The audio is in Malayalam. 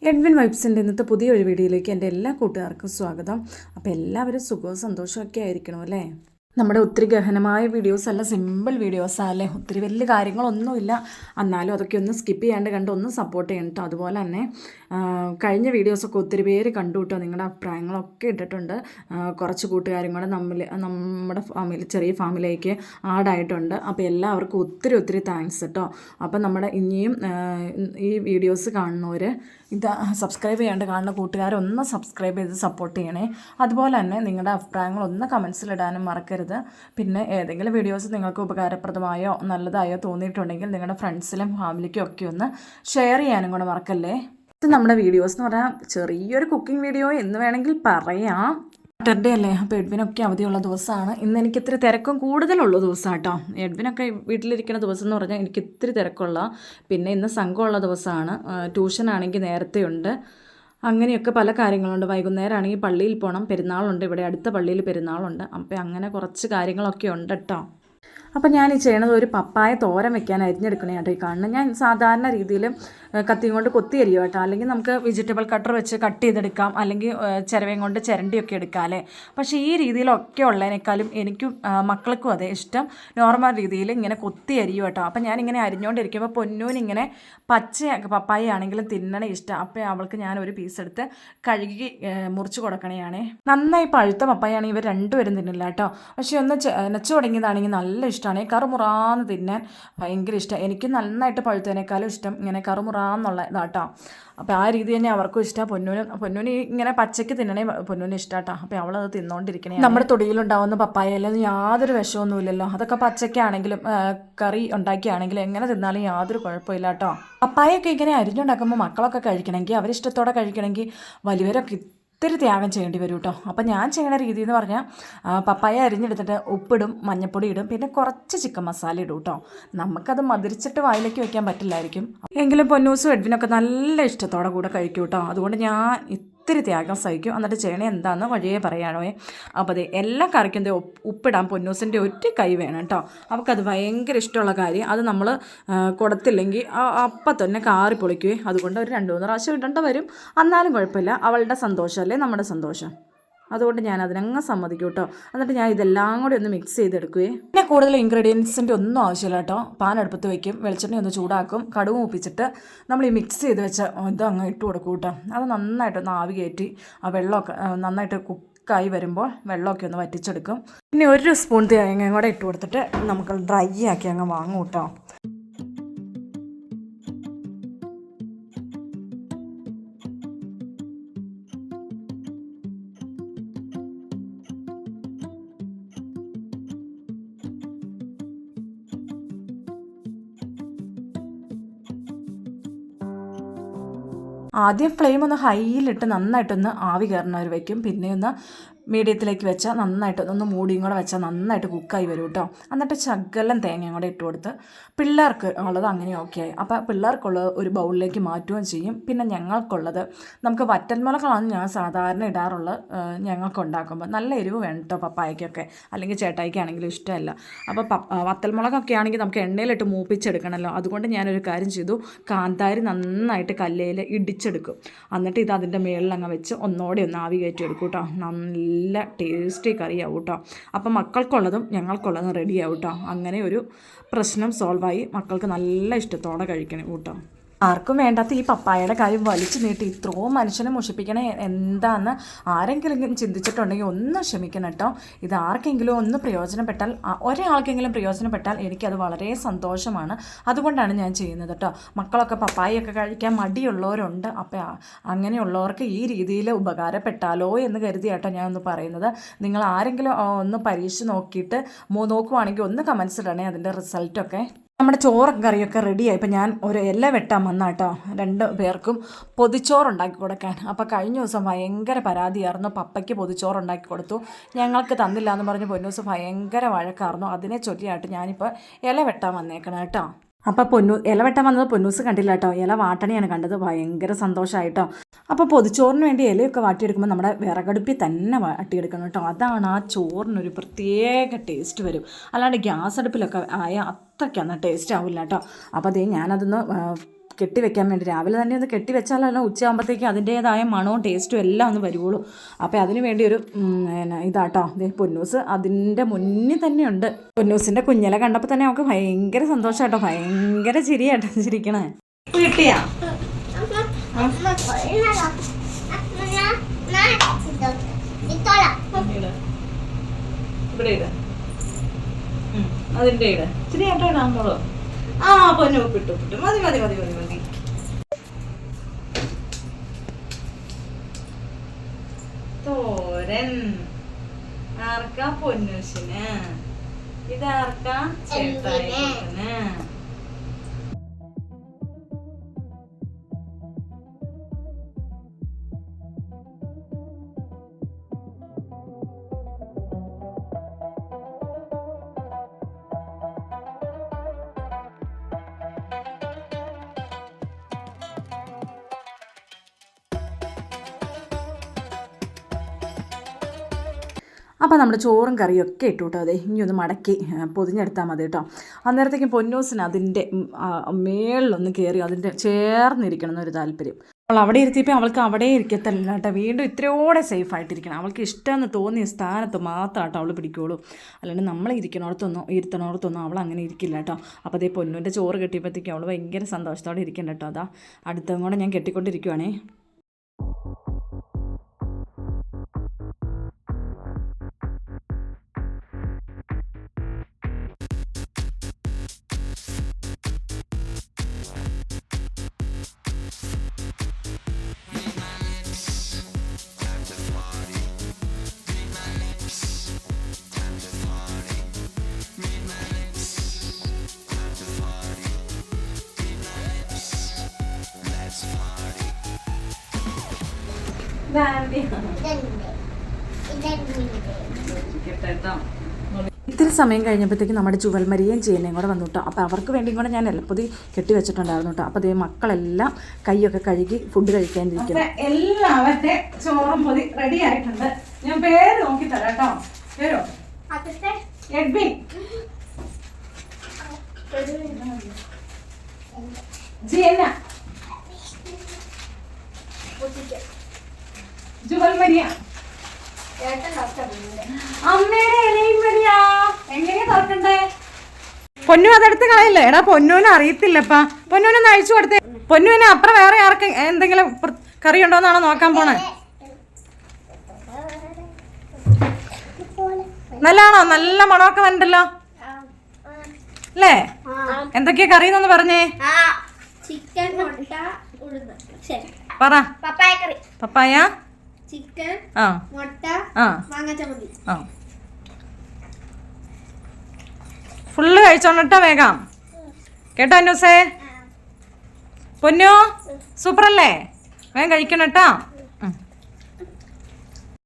എഡ്വിൻ വൈബ്സിൻ്റെ ഇന്നത്തെ പുതിയൊരു വീഡിയോയിലേക്ക് എൻ്റെ എല്ലാ കൂട്ടുകാർക്കും സ്വാഗതം. അപ്പോൾ എല്ലാവരും സുഖവും സന്തോഷമൊക്കെ ആയിരിക്കണം അല്ലേ? നമ്മുടെ ഒത്തിരി ഗഹനമായ വീഡിയോസ് അല്ല, സിമ്പിൾ വീഡിയോസാണ്, ഒത്തിരി വലിയ കാര്യങ്ങളൊന്നുമില്ല. എന്നാലും അതൊക്കെ ഒന്ന് സ്കിപ്പ് ചെയ്യാണ്ട് കണ്ട് ഒന്ന് സപ്പോർട്ട് ചെയ്യണം കേട്ടോ. അതുപോലെ തന്നെ കഴിഞ്ഞ വീഡിയോസൊക്കെ ഒത്തിരി പേര് കണ്ടു കേട്ടോ. നിങ്ങളുടെ അഭിപ്രായങ്ങളൊക്കെ ഇട്ടിട്ടുണ്ട്. കുറച്ച് കൂട്ടുകാരും കൂടെ നമ്മുടെ ഫാമിലി, ചെറിയ ഫാമിലിയിലേക്ക് ആഡായിട്ടുണ്ട്. അപ്പോൾ എല്ലാവർക്കും ഒത്തിരി താങ്ക്സ് കേട്ടോ. അപ്പം നമ്മുടെ ഇനിയും ഈ വീഡിയോസ് കാണുന്നവർ ഇത് സബ്സ്ക്രൈബ് ചെയ്യാണ്ട് കാണുന്ന കൂട്ടുകാരൊന്ന് സബ്സ്ക്രൈബ് ചെയ്ത് സപ്പോർട്ട് ചെയ്യണേ. അതുപോലെ തന്നെ നിങ്ങളുടെ അഭിപ്രായങ്ങളൊന്ന് കമൻസിലിടാനും മറക്കരുത്. പിന്നെ ഏതെങ്കിലും വീഡിയോസ് നിങ്ങൾക്ക് ഉപകാരപ്രദമായോ നല്ലതായോ തോന്നിയിട്ടുണ്ടെങ്കിൽ നിങ്ങളുടെ ഫ്രണ്ട്സിലും ഫാമിലിക്കും ഒക്കെ ഒന്ന് ഷെയർ ചെയ്യാനും കൂടെ മറക്കല്ലേ. ഇത് നമ്മുടെ വീഡിയോസ് എന്ന് പറഞ്ഞാൽ ചെറിയൊരു കുക്കിംഗ് വീഡിയോ എന്ന് വേണമെങ്കിൽ പറയാം. സാറ്റർഡേ അല്ലേ, അപ്പോൾ എഡ്വിനൊക്കെ അവധിയുള്ള ദിവസമാണ്. ഇന്ന് എനിക്ക് ഇത്തിരി തിരക്കും കൂടുതലുള്ള ദിവസമാണ് കേട്ടോ. എഡ്വിനൊക്കെ വീട്ടിലിരിക്കുന്ന ദിവസം എന്ന് പറഞ്ഞാൽ എനിക്ക് ഇത്തിരി തിരക്കുള്ള, പിന്നെ ഇന്ന് സംഘമുള്ള ദിവസമാണ്. ട്യൂഷനാണെങ്കിൽ നേരത്തെ ഉണ്ട്. അങ്ങനെയൊക്കെ പല കാര്യങ്ങളുണ്ട്. വൈകുന്നേരം ആണെങ്കിൽ പള്ളിയിൽ പോകണം, പെരുന്നാളുണ്ട്, ഇവിടെ അടുത്ത പള്ളിയിൽ പെരുന്നാളുണ്ട്. അപ്പോൾ അങ്ങനെ കുറച്ച് കാര്യങ്ങളൊക്കെ ഉണ്ട് കേട്ടോ. അപ്പോൾ ഞാൻ ഈ ചെയ്യണത് ഒരു പപ്പായ തോരൻ വെക്കാൻ അരിഞ്ഞെടുക്കണേ കേട്ടോ. ഈ കാണുന്നത് ഞാൻ സാധാരണ രീതിയിൽ കത്തിയും കൊണ്ട് കൊത്തി അരിയും കേട്ടോ. അല്ലെങ്കിൽ നമുക്ക് വെജിറ്റബിൾ കട്ടർ വെച്ച് കട്ട് ചെയ്തെടുക്കാം, അല്ലെങ്കിൽ ചിരവയും കൊണ്ട് ചിരണ്ടിയൊക്കെ എടുക്കാം അല്ലേ. പക്ഷേ ഈ രീതിയിലൊക്കെ ഉള്ളതിനേക്കാളും എനിക്കും മക്കൾക്കും അതേ ഇഷ്ടം നോർമൽ രീതിയിൽ ഇങ്ങനെ കൊത്തി അരിയും കേട്ടോ. അപ്പം ഞാനിങ്ങനെ അരിഞ്ഞുകൊണ്ടിരിക്കുമ്പോൾ പൊന്നൂനിങ്ങനെ പച്ച പപ്പായ ആണെങ്കിലും തിന്നണേ ഇഷ്ടം. അപ്പോൾ അവൾക്ക് ഞാൻ ഒരു പീസ് എടുത്ത് കഴുകി മുറിച്ച് കൊടുക്കണേയാണേ. നന്നായി പഴുത്ത പപ്പായാണെങ്കിൽ ഇവർ രണ്ടുപേരും തിന്നില്ല കേട്ടോ. പക്ഷേ ഒന്ന് നച്ചു തുടങ്ങിയതാണെങ്കിൽ നല്ല ഇഷ്ടമാണ്. കറുമുറാന്ന് തിന്നാൻ ഭയങ്കര ഇഷ്ടം. എനിക്ക് നന്നായിട്ട് പഴുത്തതിനേക്കാളും ഇഷ്ടം ഇങ്ങനെ കറുമുറാന്നുള്ള ഇതാട്ടോ. അപ്പോൾ ആ രീതി തന്നെ അവർക്കും ഇഷ്ടമാണ്. പൊന്നൂന് ഇങ്ങനെ പച്ചയ്ക്ക് തിന്നണേ പൊന്നൂന് ഇഷ്ടമാട്ടോ. അപ്പോൾ അവളത് തിന്നുകൊണ്ടിരിക്കണേ. നമ്മുടെ തൊടിയിലുണ്ടാവുന്ന പപ്പായയിലൊന്നും യാതൊരു വിഷമൊന്നുമില്ലല്ലോ. അതൊക്കെ പച്ചയ്ക്കാണെങ്കിലും കറി ഉണ്ടാക്കിയാണെങ്കിലും എങ്ങനെ തിന്നാലും യാതൊരു കുഴപ്പമില്ല കേട്ടോ. പപ്പായൊക്കെ ഇങ്ങനെ അരിഞ്ഞുണ്ടാക്കുമ്പോൾ മക്കളൊക്കെ കഴിക്കണമെങ്കിൽ, അവരിഷ്ടത്തോടെ കഴിക്കണമെങ്കിൽ വലിയവരൊക്കെ ഒത്തിരി ത്യാഗം ചെയ്യേണ്ടി വരും കേട്ടോ. അപ്പം ഞാൻ ചെയ്യുന്ന രീതി എന്ന് പറഞ്ഞാൽ പപ്പായ അരിഞ്ഞെടുത്തിട്ട് ഉപ്പിടും, മഞ്ഞൾപ്പൊടി ഇടും, പിന്നെ കുറച്ച് ചിക്കൻ മസാല ഇടും കേട്ടോ. നമുക്കത് മധുരിച്ചിട്ട് വായിലേക്ക് വയ്ക്കാൻ പറ്റില്ലായിരിക്കും. എങ്കിലും പൊന്നൂസും എഡ്വിനൊക്കെ നല്ല ഇഷ്ടത്തോടെ കൂടെ കഴിക്കും കേട്ടോ. അതുകൊണ്ട് ഞാൻ ഒത്തിരി ത്യാഗം സഹിക്കും. എന്നിട്ട് ചെയ്യണേ എന്താണെന്ന് വഴിയേ പറയാണോ. അപ്പോൾ അതെ, എല്ലാ കറിക്കും ഉപ്പിടാൻ പൊന്നൂസിൻ്റെ ഒറ്റ കൈ വേണം കേട്ടോ. അവൾക്കത് ഭയങ്കര ഇഷ്ടമുള്ള കാര്യം. അത് നമ്മൾ കൊടുത്തില്ലെങ്കിൽ അപ്പം തന്നെ കാറി പൊളിക്കുവേ. അതുകൊണ്ട് ഒരു 2-3 പ്രാവശ്യം ഇടേണ്ട വരും. എന്നാലും കുഴപ്പമില്ല, അവളുടെ സന്തോഷമല്ലേ നമ്മുടെ സന്തോഷം. അതുകൊണ്ട് ഞാൻ അതിനങ്ങ് സമ്മതിക്കും കേട്ടോ. എന്നിട്ട് ഞാൻ ഇതെല്ലാം കൂടി ഒന്ന് മിക്സ് ചെയ്തെടുക്കുവേ. പിന്നെ കൂടുതൽ ഇൻഗ്രീഡിയൻസിൻ്റെ ഒന്നും ആവശ്യമില്ല കേട്ടോ. പാൻ അടുപ്പത്ത് വയ്ക്കും, വെളിച്ചെണ്ണ ഒന്ന് ചൂടാക്കും, കടുക് മൂപ്പിച്ചിട്ട് നമ്മൾ ഈ മിക്സ് ചെയ്ത് വെച്ച ഇത് അങ്ങ് ഇട്ട് കൊടുക്കും കേട്ടോ. അത് നന്നായിട്ടൊന്ന് ആവി കയറ്റി ആ വെള്ളമൊക്കെ നന്നായിട്ട് കുക്കായി വരുമ്പോൾ വെള്ളമൊക്കെ ഒന്ന് വറ്റിച്ചെടുക്കും. പിന്നെ 1 സ്പൂൺ തേങ്ങയും കൂടെ ഇട്ട് കൊടുത്തിട്ട് നമുക്ക് ഡ്രൈ ആക്കി അങ്ങ് വാങ്ങും കേട്ടോ. ആദ്യം ഫ്ലെയിം ഒന്ന് ഹൈയിലിട്ട് നന്നായിട്ടൊന്ന് ആവി കയറുന്നവർ വയ്ക്കും. പിന്നെ ഒന്ന് മീഡിയത്തിലേക്ക് വെച്ചാൽ നന്നായിട്ടൊന്ന് മൂടിയും കൂടെ വെച്ചാൽ നന്നായിട്ട് കുക്കായി വരും കേട്ടോ. എന്നിട്ട് ശകലം തേങ്ങയും കൂടെ ഇട്ട് കൊടുത്ത് പിള്ളേർക്ക് ഉള്ളത് അങ്ങനെ ഓക്കെ ആയി. അപ്പോൾ പിള്ളേർക്കുള്ളത് ഒരു ബൗളിലേക്ക് മാറ്റുകയും ചെയ്യും. പിന്നെ ഞങ്ങൾക്കുള്ളത് നമുക്ക് വറ്റൽമുളകാണ് ഞാൻ സാധാരണ ഇടാറുള്ളത്. ഞങ്ങൾക്ക് ഉണ്ടാക്കുമ്പോൾ നല്ല എരിവ് വേണം കേട്ടോ പപ്പായക്കൊക്കെ, അല്ലെങ്കിൽ ചേട്ടായിക്കാണെങ്കിലും ഇഷ്ടമല്ല. അപ്പോൾ വറ്റൽമുളകൊക്കെ ആണെങ്കിൽ നമുക്ക് എണ്ണയിലിട്ട് മൂപ്പിച്ചെടുക്കണമല്ലോ. അതുകൊണ്ട് ഞാനൊരു കാര്യം ചെയ്തു, കാന്താരി നന്നായിട്ട് കല്ലയിൽ ഇടിച്ചെടുക്കും. എന്നിട്ട് ഇത് അതിൻ്റെ മേളിൽ അങ്ങ് വെച്ച് ഒന്നോടെ ഒന്ന് ആവി കയറ്റി എടുക്കും കേട്ടോ. നല്ല ടേസ്റ്റി കറിയാവും കേട്ടോ. അപ്പം മക്കൾക്കുള്ളതും ഞങ്ങൾക്കുള്ളതും റെഡിയാവും കേട്ടോ. അങ്ങനെ ഒരു പ്രശ്നം സോൾവായി. മക്കൾക്ക് നല്ല ഇഷ്ടത്തോടെ കഴിക്കണം കേട്ടോ. ആർക്കും വേണ്ടാത്ത ഈ പപ്പായയുടെ കാര്യം വലിച്ചു നീട്ടി ഇത്രയും മനുഷ്യനെ മുഷിപ്പിക്കണേ എന്താണെന്ന് ആരെങ്കിലും ചിന്തിച്ചിട്ടുണ്ടെങ്കിൽ ഒന്ന് ക്ഷമിക്കണം കേട്ടോ. ഇത് ആർക്കെങ്കിലും ഒന്ന് പ്രയോജനപ്പെട്ടാൽ, ഒരാൾക്കെങ്കിലും പ്രയോജനപ്പെട്ടാൽ എനിക്കത് വളരെ സന്തോഷമാണ്. അതുകൊണ്ടാണ് ഞാൻ ചെയ്യുന്നത് കേട്ടോ. മക്കളൊക്കെ പപ്പായൊക്കെ കഴിക്കാൻ മടിയുള്ളവരുണ്ട്. അപ്പോൾ അങ്ങനെയുള്ളവർക്ക് ഈ രീതിയിൽ ഉപകാരപ്പെട്ടാലോ എന്ന് കരുതി കേട്ടോ ഞാൻ ഒന്ന് പറയുന്നത്. നിങ്ങൾ ആരെങ്കിലും ഒന്ന് പരീക്ഷിച്ച് നോക്കിയിട്ട് നോക്കുവാണെങ്കിൽ ഒന്ന് കമൻസ് ഇടണേ അതിൻ്റെ റിസൾട്ടൊക്കെ. നമ്മുടെ ചോറും കറിയൊക്കെ റെഡിയായി. ഇപ്പം ഞാൻ ഒരു ഇല വെട്ടാൻ വന്ന കേട്ടോ 2 പേർക്കും പൊതിച്ചോറുണ്ടാക്കി കൊടുക്കാൻ. അപ്പോൾ കഴിഞ്ഞ ദിവസം ഭയങ്കര പരാതിയായിരുന്നു, പപ്പയ്ക്ക് പൊതിച്ചോറുണ്ടാക്കി കൊടുത്തു, ഞങ്ങൾക്ക് തന്നില്ല എന്ന് പറഞ്ഞ് പൊന്നൂസ് ഭയങ്കര വഴക്കായിരുന്നു. അതിനെ ചൊല്ലിയായിട്ട് ഞാനിപ്പോൾ ഇല വെട്ടാൻ വന്നേക്കണം കേട്ടോ. അപ്പോൾ ഇല വെട്ടാൻ വന്നത് പൊന്നൂസ് കണ്ടില്ല കേട്ടോ. ഇല വാട്ടണിയാണ് കണ്ടത്. ഭയങ്കര സന്തോഷമായിട്ടോ. അപ്പോൾ പൊതിച്ചോറിന് വേണ്ടി ഇലയൊക്കെ വാട്ടിയെടുക്കുമ്പോൾ നമ്മുടെ വിറകടുപ്പിൽ തന്നെ വാട്ടിയെടുക്കണം കേട്ടോ. അതാണ് ആ ചോറിനൊരു പ്രത്യേക ടേസ്റ്റ് വരും. അല്ലാണ്ട് ഗ്യാസ് അടുപ്പിലൊക്കെ ആയ അത്രയ്ക്കൊന്നും ടേസ്റ്റ് ആവില്ല കേട്ടോ. അപ്പോൾ അതേ ഞാനതൊന്ന് കെട്ടിവെക്കാൻ വേണ്ടി. രാവിലെ തന്നെ ഒന്ന് കെട്ടിവെച്ചാലല്ല ഉച്ചയാകുമ്പോഴത്തേക്കും അതിൻ്റേതായ മണവും ടേസ്റ്റും എല്ലാം ഒന്ന് വരുള്ളൂ. അപ്പോൾ അതിന് വേണ്ടി ഒരു ഇതാട്ടോ പൊന്നൂസ് അതിൻ്റെ മുന്നിൽ തന്നെയുണ്ട്. പൊന്നൂസിൻ്റെ കുഞ്ഞിലെ കണ്ടപ്പോൾ തന്നെ അവൾക്ക് ഭയങ്കര സന്തോഷമാട്ടോ, ഭയങ്കര ചിരിയാട്ടോ ചിരിക്കണേ. കിട്ടിയാ ഇവിടെ ഇട അതിൻ്റെ ഇട ഇച്ചിരി ആട്ടോ ഇടാമോളോ. ആ പൊന്നു പിട്ടു പിട്ടു മതി മതി മതി മതി മതി. തോരൻ ആർക്കാ? പൊന്നൂസിന്. ഇതാർക്കാ? ചേട്ടായിന്. അപ്പോൾ നമ്മുടെ ചോറും കറിയൊക്കെ ഇട്ടു കേട്ടോ. അതെ ഇനി ഒന്ന് മടക്കി പൊതിഞ്ഞെടുത്താൽ മതി കേട്ടോ. അന്നേരത്തേക്കും പൊന്നൂസിന് അതിൻ്റെ മേളിലൊന്ന് കയറി അതിൻ്റെ ചേർന്നിരിക്കണം എന്നൊരു താല്പര്യം. അവൾ അവിടെ ഇരുത്തിയപ്പോൾ അവൾക്ക് അവിടെ ഇരിക്കത്തല്ല കേട്ടോ, വീണ്ടും ഇത്രയോടെ സേഫായിട്ടിരിക്കണം. അവൾക്ക് ഇഷ്ടമെന്ന് തോന്നിയ സ്ഥാനത്ത് മാത്രമാട്ടോ അവൾ പിടിക്കുകയുള്ളൂ. അല്ലാണ്ട് നമ്മൾ ഇരുത്തണോടത്തൊന്നും അവൾ അങ്ങനെ ഇരിക്കില്ല കേട്ടോ. അപ്പോൾ അതേ പൊന്നൂൻ്റെ ചോറ് കെട്ടിയപ്പോഴത്തേക്കും അവൾ ഭയങ്കര സന്തോഷത്തോടെ ഇരിക്കണ്ട കേട്ടോ. അതാ അടുത്തും കൂടെ ഞാൻ കെട്ടിക്കൊണ്ടിരിക്കുവാണേ. ഇത്തിരി സമയം കഴിഞ്ഞപ്പോഴത്തേക്ക് നമ്മുടെ ചുവൽമരിയും ചെയ്യുന്നതും കൂടെ വന്നു കേട്ടോ. അപ്പോൾ അവർക്ക് വേണ്ടിയും കൂടെ ഞാൻ എല്ലപ്പൊതി കെട്ടി വെച്ചിട്ടുണ്ടായിരുന്നു കേട്ടോ. അപ്പോൾ അതേ മക്കളെല്ലാം കൈയൊക്കെ കഴുകി ഫുഡ് കഴിക്കാനിരിക്കുന്നു. എല്ലാവരുടെ ചോറും പൊതി റെഡി ആയിട്ടുണ്ട്. ഞാൻ പേര് നോക്കി തരാം കേട്ടോ. പേരോ എഡ്ബിൻ, ജിയന്ന, ജുവൽമരിയ, അമ്മയുടെ ഇലയും മരിയാ. എങ്ങനെയാ തുറക്കണ്ടേ? പൊന്നു അതെടുത്ത് കളയില്ലേ? എടാ പൊന്നൂനെ അറിയത്തില്ലപ്പാ. പൊന്നൂനൊന്ന് അഴിച്ചു കൊടുത്തേ. പൊന്നുവിനെ അപ്പുറം വേറെ ആർക്ക് എന്തെങ്കിലും കറി ഉണ്ടോന്നാണോ നോക്കാൻ പോണേ? നല്ലതാണോ? നല്ല മണമൊക്കെ വരണ്ടല്ലോ അല്ലേ? എന്തൊക്കെയാ കറി എന്നൊന്ന് പറഞ്ഞേ. പറ. പപ്പായ, ചിക്കൻ, മുട്ട, മാങ്ങാച്ചമ്മന്തി. ഫുള്ള് കഴിച്ചോണ്ടിട്ടോ വേഗം കേട്ടോ അന്നൂസേ. പൊന്നു സൂപ്പർ അല്ലേ? വേഗം കഴിക്കണം കേട്ടോ.